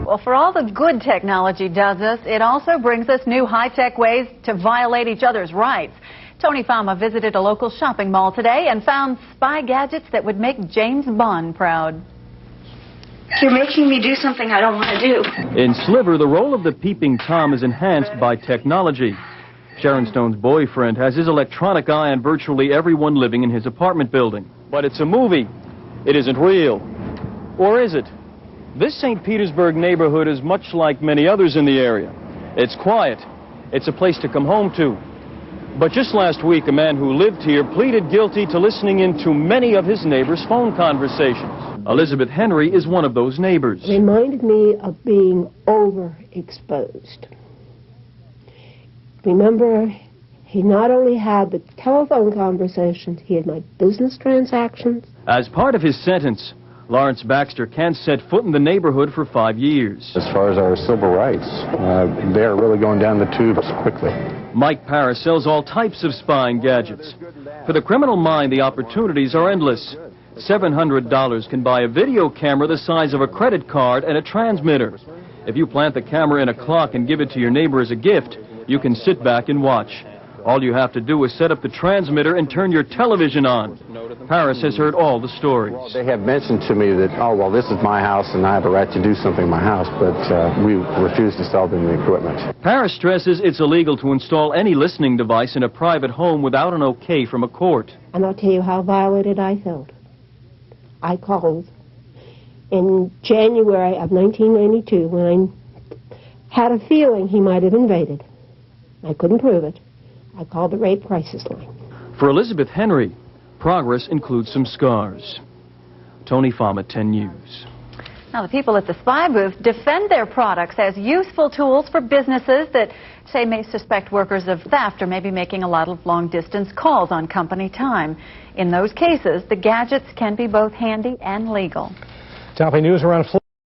Well, for all the good technology does us, it also brings us new high-tech ways to violate each other's rights. Tony Fama visited a local shopping mall today and found spy gadgets that would make James Bond proud. You're making me do something I don't want to do. In Sliver, the role of the peeping Tom is enhanced by technology. Sharon Stone's boyfriend has his electronic eye on virtually everyone living in his apartment building. But it's a movie. It isn't real. Or is it? This St. Petersburg neighborhood is much like many others in the area. It's quiet. It's a place to come home to. But just last week, a man who lived here pleaded guilty to listening in to many of his neighbors' phone conversations. Elizabeth Henry is one of those neighbors. It reminded me of being overexposed. Remember, he not only had the telephone conversations, he had my business transactions. As part of his sentence, Lawrence Baxter can't set foot in the neighborhood for 5 years. As far as our civil rights, they're really going down the tubes quickly. Mike Paris sells all types of spying gadgets. For the criminal mind, the opportunities are endless. $700 can buy a video camera the size of a credit card and a transmitter. If you plant the camera in a clock and give it to your neighbor as a gift, you can sit back and watch. All you have to do is set up the transmitter and turn your television on. Paris has heard all the stories. Well, they have mentioned to me that, oh, well, this is my house and I have a right to do something in my house, but we refuse to sell them the equipment. Paris stresses it's illegal to install any listening device in a private home without an okay from a court. And I'll tell you how violated I felt. I called in January of 1992 when I had a feeling he might have invaded. I couldn't prove it. I called the rape crisis line. For Elizabeth Henry, progress includes some scars. Tony Fama, 10 News. Now, the people at the Spybooth defend their products as useful tools for businesses that, say, may suspect workers of theft or maybe making a lot of long-distance calls on company time. In those cases, the gadgets can be both handy and legal. Topping news around Florida.